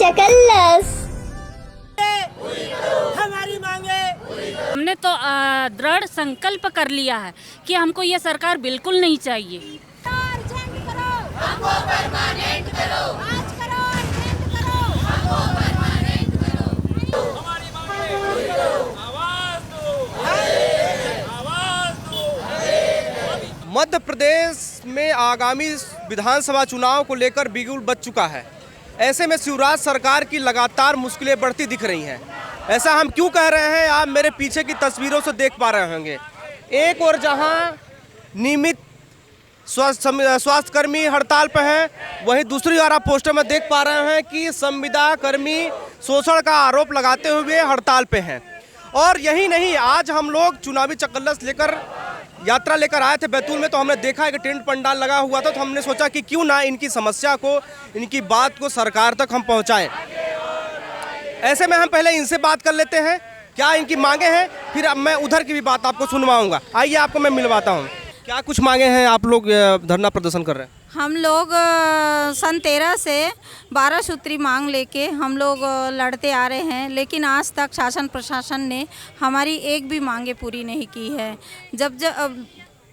चकल्लस। हमारी मांगे। हमने तो दृढ़ संकल्प कर लिया है कि हमको ये सरकार बिल्कुल नहीं चाहिए। हमको परमानेंट करो, आज करो, अर्जेंट करो, हमको परमानेंट करो, हमारी मांगे पूरी करो, आवाज दो, आवाज दो। मध्य प्रदेश में आगामी विधानसभा चुनाव को लेकर बिगुल बज चुका है। ऐसे में शिवराज सरकार की लगातार मुश्किलें बढ़ती दिख रही हैं। ऐसा हम क्यों कह रहे हैं, आप मेरे पीछे की तस्वीरों से देख पा रहे होंगे। एक और जहां नियमित स्वास्थ्य कर्मी हड़ताल पर हैं, वहीं दूसरी ओर आप पोस्टर में देख पा रहे हैं कि संविदा कर्मी शोषण का आरोप लगाते हुए हड़ताल पे हैं। और यही नहीं, आज हम लोग चुनावी चकल्लस लेकर यात्रा लेकर आए थे बैतूल में, तो हमने देखा कि टेंट पंडाल लगा हुआ था। तो हमने सोचा कि क्यों ना इनकी समस्या को, इनकी बात को सरकार तक हम पहुंचाएं। ऐसे में हम पहले इनसे बात कर लेते हैं, क्या इनकी मांगे हैं, फिर अब मैं उधर की भी बात आपको सुनवाऊंगा। आइए आपको मैं मिलवाता हूँ। क्या कुछ मांगे हैं आप लोग धरना प्रदर्शन कर रहे हैं? हम लोग सन 13 से 12 सूत्री मांग लेके हम लोग लड़ते आ रहे हैं, लेकिन आज तक शासन प्रशासन ने हमारी एक भी मांगे पूरी नहीं की है। जब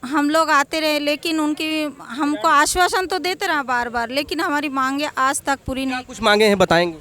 हम लोग आते रहे, लेकिन उनकी हमको आश्वासन तो देते रहा बार बार, लेकिन हमारी मांगे आज तक पूरी नहीं। कुछ मांगे हैं बताएंगे?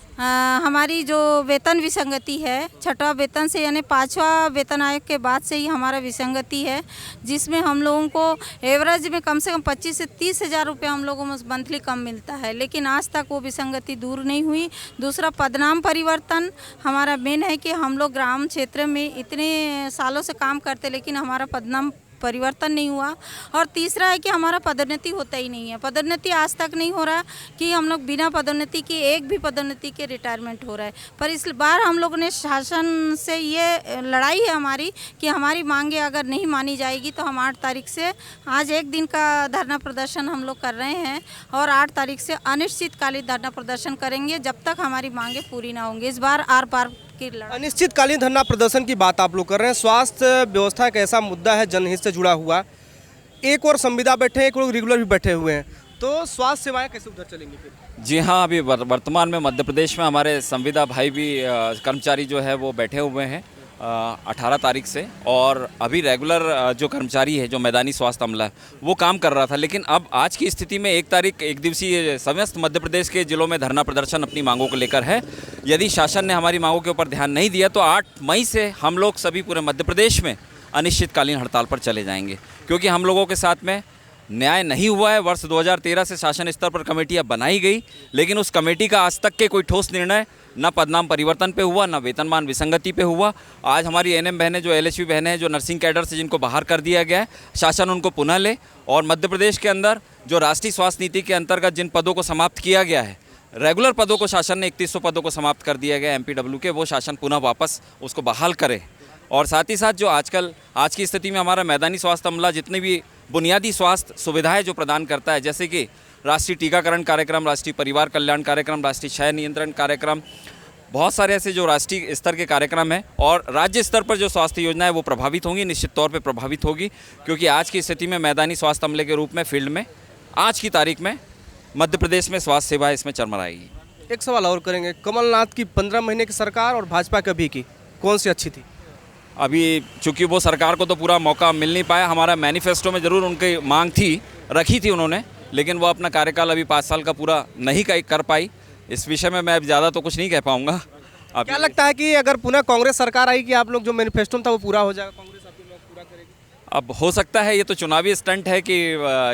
हमारी जो वेतन विसंगति है, छठवां वेतन से यानी 5वां वेतन आयोग के बाद से ही हमारा विसंगति है, जिसमें हम लोगों को एवरेज में कम से कम 25 से 30 हज़ार रुपये हम लोगों को मंथली कम मिलता है, लेकिन आज तक वो विसंगति दूर नहीं हुई। दूसरा, पदनाम परिवर्तन हमारा मेन है कि हम लोग ग्राम क्षेत्र में इतने सालों से काम करते, लेकिन हमारा पदनाम परिवर्तन नहीं हुआ। और तीसरा है कि हमारा पदोन्नति होता ही नहीं है। पदोन्नति आज तक नहीं हो रहा कि हम लोग बिना पदोन्नति के, एक भी पदोन्नति के रिटायरमेंट हो रहा है। पर इस बार हम लोगों ने शासन से ये लड़ाई है हमारी कि हमारी मांगे अगर नहीं मानी जाएगी तो हम 8 तारीख से, आज एक दिन का धरना प्रदर्शन हम लोग कर रहे हैं और 8 तारीख से अनिश्चितकालीन धरना प्रदर्शन करेंगे जब तक हमारी मांगे पूरी ना होंगी। इस बार आर पार अनिश्चितकालीन धरना प्रदर्शन की बात आप लोग कर रहे हैं। स्वास्थ्य व्यवस्था एक ऐसा मुद्दा है जनहित से जुड़ा हुआ। एक और संविदा बैठे हैं, एक और रेगुलर भी बैठे हुए हैं, तो स्वास्थ्य सेवाएं कैसे उधर चलेंगी फिर? जी हाँ, अभी वर्तमान में मध्य प्रदेश में हमारे संविदा भाई भी कर्मचारी जो है वो बैठे हुए हैं 18 तारीख से। और अभी रेगुलर जो कर्मचारी है, जो मैदानी स्वास्थ्य अमला है, वो काम कर रहा था। लेकिन अब आज की स्थिति में 1 तारीख एक दिवसीय समस्त मध्य प्रदेश के जिलों में धरना प्रदर्शन अपनी मांगों को लेकर है। यदि शासन ने हमारी मांगों के ऊपर ध्यान नहीं दिया तो 8 मई से हम लोग सभी पूरे मध्य प्रदेश में अनिश्चितकालीन हड़ताल पर चले जाएंगे, क्योंकि हम लोगों के साथ में न्याय नहीं हुआ है। वर्ष 2013 से शासन स्तर पर कमेटियां बनाई गई, लेकिन उस कमेटी का आज तक के कोई ठोस निर्णय न पदनाम परिवर्तन पे हुआ, न वेतनमान विसंगति पे हुआ। आज हमारी एनएम बहनें, जो एलएचवी बहनें हैं, जो नर्सिंग कैडर से जिनको बाहर कर दिया गया है, शासन उनको पुनः ले। और मध्य प्रदेश के अंदर जो राष्ट्रीय स्वास्थ्य नीति के अंतर्गत जिन पदों को समाप्त किया गया है, रेगुलर पदों को शासन ने 3100 पदों को समाप्त कर दिया गया एमपीडब्ल्यू के, वो शासन पुनः वापस उसको बहाल करे। और साथ ही साथ जो आज की स्थिति में हमारा मैदानी स्वास्थ्य अमला जितने भी बुनियादी स्वास्थ्य सुविधाएं जो प्रदान करता है, जैसे कि राष्ट्रीय टीकाकरण कार्यक्रम, राष्ट्रीय परिवार कल्याण कार्यक्रम, राष्ट्रीय क्षय नियंत्रण कार्यक्रम, बहुत सारे ऐसे जो राष्ट्रीय स्तर के कार्यक्रम हैं और राज्य स्तर पर जो स्वास्थ्य योजना है वो प्रभावित होंगी, निश्चित तौर पे प्रभावित होगी। क्योंकि आज की स्थिति में मैदानी स्वास्थ्य अमले के रूप में फील्ड में आज की तारीख में मध्य प्रदेश में स्वास्थ्य सेवाएँ इसमें चरमराएगी। एक सवाल और करेंगे, कमलनाथ की 15 महीने की सरकार और भाजपा की अभी की, कौन सी अच्छी थी? अभी चूँकि वो सरकार को तो पूरा मौका मिल नहीं पाया। हमारा मैनिफेस्टो में ज़रूर उनकी मांग थी, रखी थी उन्होंने, लेकिन वो अपना कार्यकाल अभी 5 साल का पूरा नहीं कर पाई। इस विषय में मैं ज़्यादा तो कुछ नहीं कह पाऊँगा। क्या लगता है कि अगर पुनः कांग्रेस सरकार आई कि आप लोग जो मैनिफेस्टो था वो पूरा हो जाएगा, कांग्रेस आपकी मांग पूरा करेगी? अब हो सकता है, ये तो चुनावी स्टंट है कि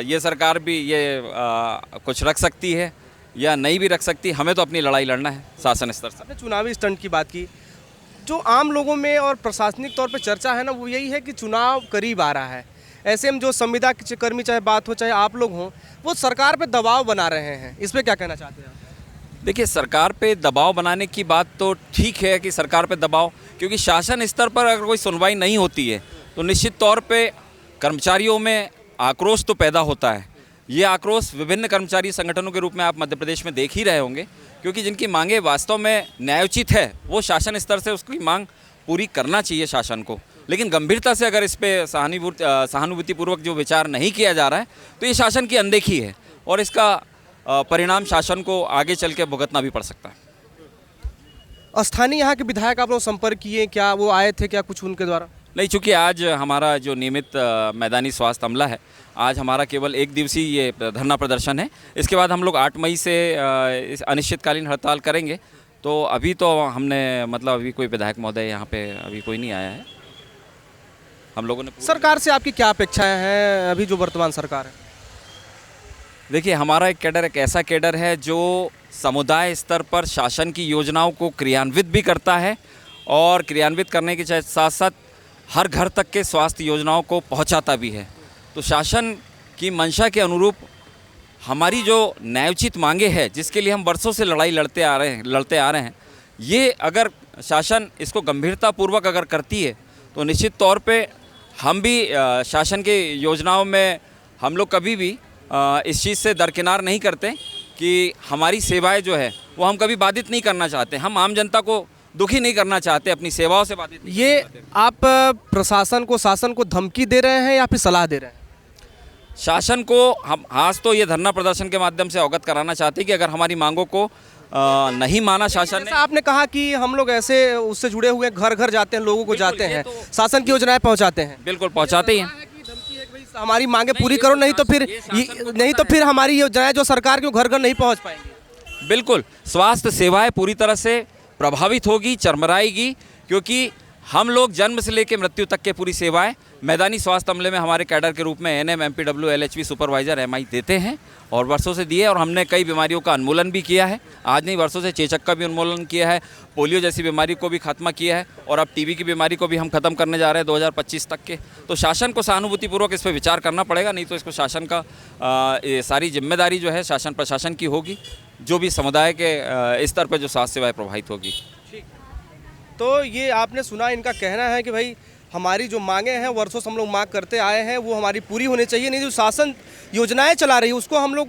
ये सरकार भी ये कुछ रख सकती है या नहीं भी रख सकती। हमें तो अपनी लड़ाई लड़ना है शासन स्तर से। आपने चुनावी स्टंट की बात की, जो आम लोगों में और प्रशासनिक तौर पे चर्चा है ना, वो यही है कि चुनाव करीब आ रहा है। ऐसे में जो संविदा के कर्मी, चाहे बात हो चाहे आप लोग हों, वो सरकार पे दबाव बना रहे हैं। इस पर क्या कहना चाहते हैं आप? देखिए, सरकार पे दबाव बनाने की बात तो ठीक है कि सरकार पे दबाव, क्योंकि शासन स्तर पर अगर कोई सुनवाई नहीं होती है तो निश्चित तौर पे कर्मचारियों में आक्रोश तो पैदा होता है। ये आक्रोश विभिन्न कर्मचारी संगठनों के रूप में आप मध्य प्रदेश में देख ही रहे होंगे, क्योंकि जिनकी मांगे वास्तव में न्यायोचित है वो शासन स्तर से उसकी मांग पूरी करना चाहिए शासन को। लेकिन गंभीरता से अगर इस पर सहानुभूतिपूर्वक जो विचार नहीं किया जा रहा है तो ये शासन की अनदेखी है और इसका परिणाम शासन को आगे चल के भुगतना भी पड़ सकता है। स्थानीय यहाँ के विधायक आप लोग संपर्क किए, क्या वो आए थे क्या कुछ उनके द्वारा? नहीं, चूँकि आज हमारा जो नियमित मैदानी स्वास्थ्य अमला है, आज हमारा केवल एक दिवसीय ये धरना प्रदर्शन है। इसके बाद हम लोग 8 मई से इस अनिश्चितकालीन हड़ताल करेंगे। तो अभी तो हमने मतलब अभी कोई विधायक महोदय यहाँ पे अभी कोई नहीं आया है। हम लोगों ने सरकार से आपकी क्या अपेक्षाएं हैं अभी जो वर्तमान सरकार है? देखिए, हमारा एक कैडर एक ऐसा कैडर है जो समुदाय स्तर पर शासन की योजनाओं को क्रियान्वित भी करता है और क्रियान्वित करने के साथ साथ हर घर तक के स्वास्थ्य योजनाओं को पहुंचाता भी है। तो शासन की मंशा के अनुरूप हमारी जो न्यायोचित मांगे हैं, जिसके लिए हम वर्षों से लड़ाई लड़ते आ रहे हैं, ये अगर शासन इसको गंभीरतापूर्वक अगर करती है तो निश्चित तौर पे हम भी शासन के योजनाओं में हम लोग कभी भी इस चीज़ से दरकिनार नहीं करते कि हमारी सेवाएं जो है वो हम कभी बाधित नहीं करना चाहते। हम आम जनता को दुखी नहीं करना चाहते, अपनी सेवाओं से बाधित नहीं ये आप प्रशासन को शासन को धमकी दे रहे हैं या फिर सलाह दे रहे हैं? शासन को हम आज तो ये धरना प्रदर्शन के माध्यम से अवगत कराना चाहते हैं कि अगर हमारी मांगों को नहीं माना शासन ने। आपने कहा कि हम लोग ऐसे उससे जुड़े हुए घर घर जाते हैं, लोगों को जाते हैं, शासन की योजनाएं पहुंचाते हैं। बिल्कुल पहुंचाते ही हैं। हमारी मांगे पूरी करो, नहीं तो फिर हमारी योजनाएं जो सरकार की घर घर नहीं पहुंच पाएंगी। बिल्कुल, स्वास्थ्य सेवाएं पूरी तरह से प्रभावित होगी, चरमराएगी, क्योंकि हम लोग जन्म से लेकर मृत्यु तक के पूरी सेवाएं मैदानी स्वास्थ्य अमले में हमारे कैडर के रूप में ANM, MPW, LHV supervisor, MI देते हैं और वर्षों से दिए। और हमने कई बीमारियों का उन्मूलन भी किया है। आज नहीं, वर्षों से चेचक का भी उन्मूलन किया है, पोलियो जैसी बीमारी को भी खत्म किया है और अब टीबी की बीमारी को भी हम खत्म करने जा रहे हैं 2025 तक के। तो शासन को सहानुभूतिपूर्वक इस पर विचार करना पड़ेगा, नहीं तो इसको शासन का ये सारी जिम्मेदारी जो है शासन प्रशासन की होगी, जो भी समुदाय के स्तर पर जो स्वास्थ्य सेवाएँ प्रभावित होगी। तो ये आपने सुना, इनका कहना है कि भाई हमारी जो मांगे हैं वर्षों से हम लोग मांग करते आए हैं वो हमारी पूरी होनी चाहिए, नहीं जो शासन योजनाएं चला रही है उसको हम लोग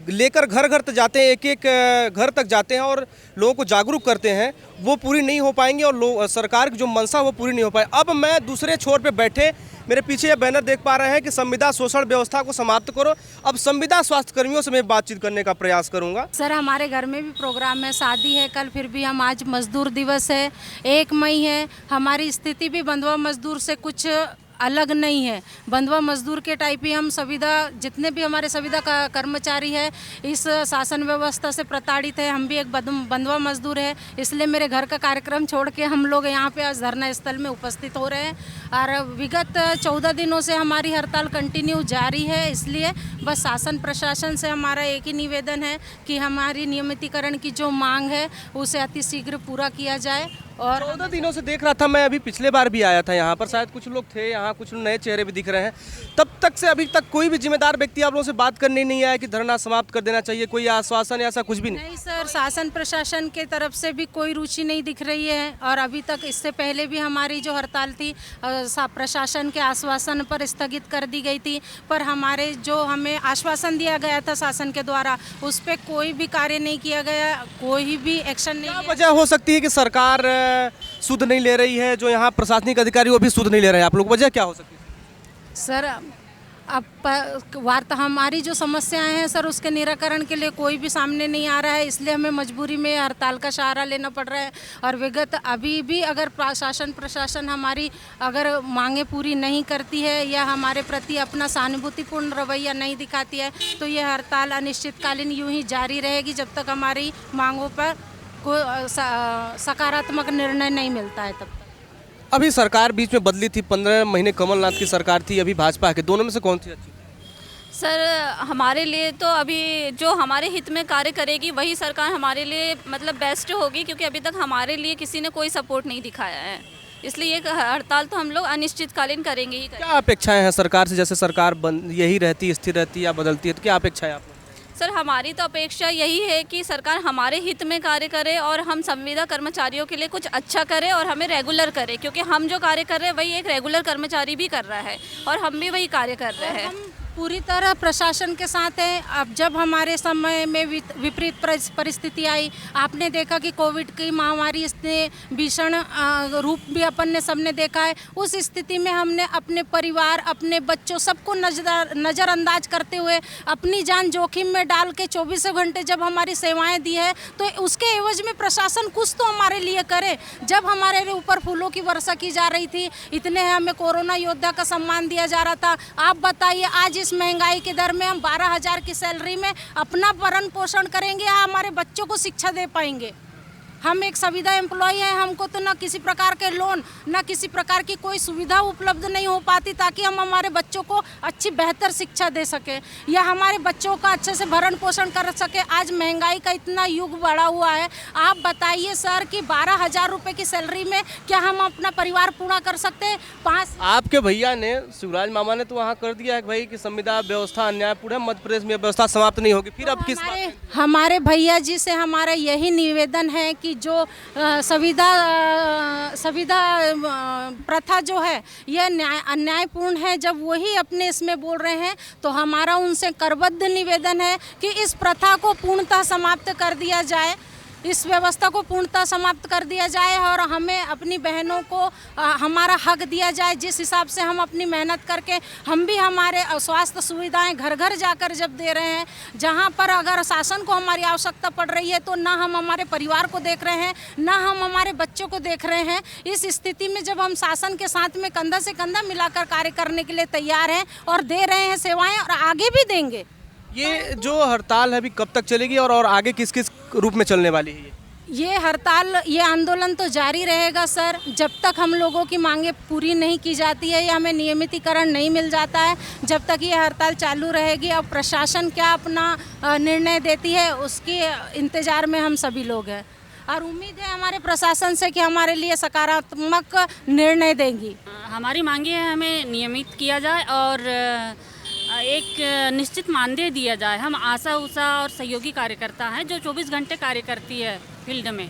लेकर घर घर तक जाते हैं, एक एक घर तक जाते हैं और लोगों को जागरूक करते हैं, वो पूरी नहीं हो पाएंगी और सरकार की जो मंशा वो पूरी नहीं हो पाए। अब मैं दूसरे छोर पे बैठे मेरे पीछे ये बैनर देख पा रहे हैं कि संविदा शोषण व्यवस्था को समाप्त करो। अब संविदा स्वास्थ्य कर्मियों से मैं बातचीत करने का प्रयास करूंगा। सर, हमारे घर में भी प्रोग्राम है, शादी है कल, फिर भी हम आज मजदूर दिवस है, 1 मई है। हमारी स्थिति भी बंधुआ मजदूर से कुछ अलग नहीं है। बंधुआ मजदूर के टाइप ही हम संविदा, जितने भी हमारे संविदा का कर्मचारी है इस शासन व्यवस्था से प्रताड़ित है। हम भी एक बंधुआ मजदूर है, इसलिए मेरे घर का कार्यक्रम छोड़ के हम लोग यहाँ पे आज धरना स्थल में उपस्थित हो रहे हैं। और विगत 14 दिनों से हमारी हड़ताल कंटिन्यू जारी है। इसलिए बस शासन प्रशासन से हमारा एक ही निवेदन है कि हमारी नियमितीकरण की जो मांग है उसे अतिशीघ्र पूरा किया जाए। और 14 दिनों से देख रहा था मैं, अभी पिछले बार भी आया था यहाँ पर, शायद कुछ लोग थे यहाँ, कुछ नए चेहरे भी दिख रहे हैं। तब तक से अभी तक कोई भी जिम्मेदार व्यक्ति आप लोगों से बात करने नहीं आया कि धरना समाप्त कर देना चाहिए, कोई आश्वासन ऐसा कुछ भी नहीं? नहीं सर, शासन प्रशासन के तरफ से भी कोई रुचि नहीं दिख रही है। और अभी तक इससे पहले भी हमारी जो हड़ताल थी प्रशासन के आश्वासन पर स्थगित कर दी गई थी, पर हमारे जो हमें आश्वासन दिया गया था शासन के द्वारा उस पर कोई भी कार्य नहीं किया गया, कोई भी एक्शन नहीं। क्या वजह हो सकती है कि सरकार सुध नहीं ले रही है, जो यहाँ प्रशासनिक अधिकारी वो भी सुध नहीं ले रहे हैं, आप लोग वजह क्या हो सकती है? सर, अब वार्ता हमारी जो समस्याएं हैं सर उसके निराकरण के लिए कोई भी सामने नहीं आ रहा है, इसलिए हमें मजबूरी में हड़ताल का सहारा लेना पड़ रहा है। और विगत अभी भी अगर शासन प्रशासन हमारी अगर मांगे पूरी नहीं करती है या हमारे प्रति अपना सहानुभूतिपूर्ण रवैया नहीं दिखाती है तो ये हड़ताल अनिश्चितकालीन यूं ही जारी रहेगी जब तक हमारी मांगों पर कोई सकारात्मक निर्णय नहीं मिलता है तब तक। अभी सरकार बीच में बदली थी, 15 महीने कमलनाथ की सरकार थी, अभी भाजपा के, दोनों में से कौन सी अच्छी? सर, हमारे लिए तो अभी जो हमारे हित में कार्य करेगी वही सरकार हमारे लिए मतलब बेस्ट होगी, क्योंकि अभी तक हमारे लिए किसी ने कोई सपोर्ट नहीं दिखाया है। इसलिए ये हड़ताल तो हम लोग अनिश्चितकालीन करेंगे ही करेंगे। क्या अपेक्षाएं हैं सरकार से? जैसे सरकार यही रहती, स्थिर रहती या बदलती है, तो क्या अपेक्षाएं आप? सर, हमारी तो अपेक्षा यही है कि सरकार हमारे हित में कार्य करे और हम संविदा कर्मचारियों के लिए कुछ अच्छा करे और हमें रेगुलर करे, क्योंकि हम जो कार्य कर रहे हैं वही एक रेगुलर कर्मचारी भी कर रहा है और हम भी वही कार्य कर रहे हैं। पूरी तरह प्रशासन के साथ है। अब जब हमारे समय में विपरीत परिस्थिति आई, आपने देखा कि कोविड की महामारी इसने भीषण रूप भी अपन ने सबने देखा है। उस स्थिति में हमने अपने परिवार, अपने बच्चों सबको नज़रअंदाज करते हुए अपनी जान जोखिम में डाल के 24 घंटे जब हमारी सेवाएं दी है, तो उसके एवज में प्रशासन कुछ तो हमारे लिए करे। जब हमारे ऊपर फूलों की वर्षा की जा रही थी, इतने हमें कोरोना योद्धा का सम्मान दिया जा रहा था। आप बताइए, आज इस महंगाई के दर में हम 12,000 की सैलरी में अपना भरण पोषण करेंगे या हमारे बच्चों को शिक्षा दे पाएंगे? हम एक संविदा एम्प्लॉय हैं, हमको तो ना किसी प्रकार के लोन, ना किसी प्रकार की कोई सुविधा उपलब्ध नहीं हो पाती ताकि हम हमारे बच्चों को अच्छी बेहतर शिक्षा दे सके या हमारे बच्चों का अच्छे से भरण पोषण कर सके। आज महंगाई का इतना युग बढ़ा हुआ है। आप बताइए सर कि 12,000 रुपये की सैलरी में क्या हम अपना परिवार पूरा कर सकते हैं? 5 आपके भैया ने, शिवराज मामा ने तो वहाँ कर दिया है भाई कि संविदा व्यवस्था अन्यायपूर्ण है, मध्य प्रदेश में व्यवस्था समाप्त नहीं होगी। फिर अब किस हमारे भैया जी से हमारा यही निवेदन है कि जो संविदा प्रथा जो है यह अन्यायपूर्ण है। जब वही अपने इसमें बोल रहे हैं तो हमारा उनसे करबद्ध निवेदन है कि इस प्रथा को पूर्णतः समाप्त कर दिया जाए, इस व्यवस्था को पूर्णतः समाप्त कर दिया जाए और हमें अपनी बहनों को हमारा हक दिया जाए। जिस हिसाब से हम अपनी मेहनत करके हम भी हमारे स्वास्थ्य सुविधाएं घर घर जाकर जब दे रहे हैं, जहां पर अगर शासन को हमारी आवश्यकता पड़ रही है तो ना हम हमारे परिवार को देख रहे हैं, ना हम हमारे बच्चों को देख रहे हैं। इस स्थिति में जब हम शासन के साथ में कंधा से कंधा मिलाकर कार्य करने के लिए तैयार हैं और दे रहे हैं सेवाएँ और आगे भी देंगे। ये जो हड़ताल है अभी कब तक चलेगी और आगे किस किस रूप में चलने वाली है? ये हड़ताल, ये आंदोलन तो जारी रहेगा सर, जब तक हम लोगों की मांगें पूरी नहीं की जाती है या हमें नियमितीकरण नहीं मिल जाता है, जब तक ये हड़ताल चालू रहेगी। अब प्रशासन क्या अपना निर्णय देती है उसके इंतज़ार में हम सभी लोग हैं और उम्मीद है हमारे प्रशासन से कि हमारे लिए सकारात्मक निर्णय देंगी। हमारी मांगे हैं हमें नियमित किया जाए और एक निश्चित मानदेय दिया जाए। हम आशा उषा और सहयोगी कार्यकर्ता हैं जो 24 घंटे कार्य करती है फील्ड में,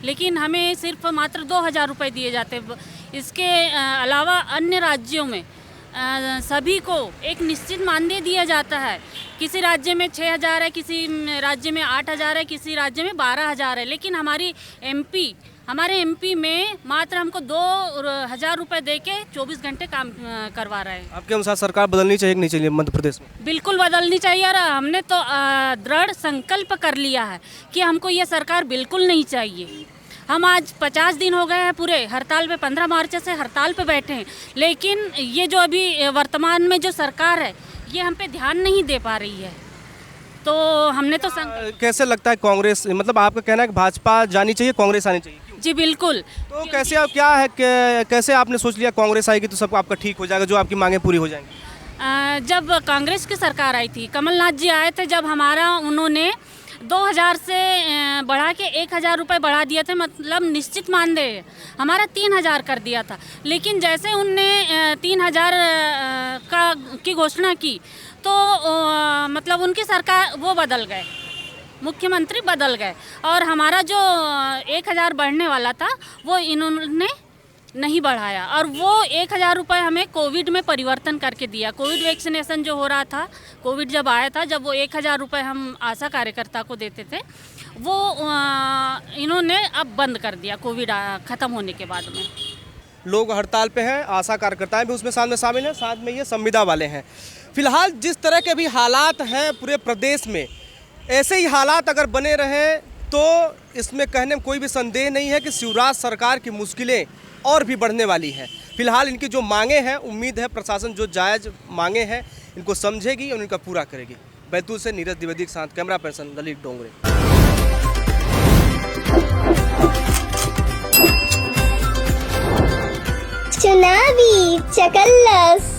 लेकिन हमें सिर्फ मात्र 2,000 रुपये दिए जाते। इसके अलावा अन्य राज्यों में सभी को एक निश्चित मानदेय दिया जाता है। किसी राज्य में 6,000 है, किसी राज्य में 8,000 है, किसी राज्य में 12,000 है, लेकिन हमारे एमपी में मात्र हमको 2,000 रुपये दे के 24 घंटे काम करवा रहे हैं। आपके अनुसार सरकार बदलनी चाहिए कि नहीं चाहिए मध्य प्रदेश में? बिल्कुल बदलनी चाहिए और हमने तो दृढ़ संकल्प कर लिया है कि हमको ये सरकार बिल्कुल नहीं चाहिए। हम आज 50 दिन हो गए हैं पूरे हड़ताल पे, 15 मार्च से हड़ताल पे बैठे हैं, लेकिन ये जो अभी वर्तमान में जो सरकार है ये हम पे ध्यान नहीं दे पा रही है। तो हमने तो कैसे लगता है कांग्रेस, मतलब आपका कहना है कि भाजपा जानी चाहिए, कांग्रेस आनी चाहिए? जी बिल्कुल। तो कैसे अब क्या है कैसे आपने सोच लिया कांग्रेस आएगी तो सब आपका ठीक हो जाएगा, जो आपकी मांगें पूरी हो जाएंगी? जब कांग्रेस की सरकार आई थी, कमलनाथ जी आए थे, जब उन्होंने 2,000 से बढ़ा के 1,000 रुपये बढ़ा दिए थे, मतलब निश्चित मानदेय हमारा 3,000 कर दिया था। लेकिन जैसे उनने 3,000 की घोषणा की तो मतलब उनकी सरकार वो बदल गए, मुख्यमंत्री बदल गए और हमारा जो 1,000 बढ़ने वाला था वो इन्होंने नहीं बढ़ाया और वो 1,000 रुपये हमें कोविड में परिवर्तन करके दिया। कोविड वैक्सीनेशन जो हो रहा था, कोविड जब आया था, जब वो 1,000 रुपये हम आशा कार्यकर्ता को देते थे, वो इन्होंने अब बंद कर दिया कोविड ख़त्म होने के बाद में। लोग हड़ताल पे हैं, आशा कार्यकर्ताएं भी उसमें शामिल हैं, साथ में ये संविदा वाले हैं। फिलहाल जिस तरह के भी हालात हैं पूरे प्रदेश में, ऐसे ही हालात अगर बने रहें तो इसमें कहने में कोई भी संदेह नहीं है कि शिवराज सरकार की मुश्किलें और भी बढ़ने वाली हैं। फिलहाल इनकी जो मांगे हैं, उम्मीद है प्रशासन जो जायज़ मांगे हैं इनको समझेगी और इनका पूरा करेगी। बैतूल से नीरज द्विवेदी के साथ कैमरा पर्सन ललित डोंगरे। चुनावी चकल्लस।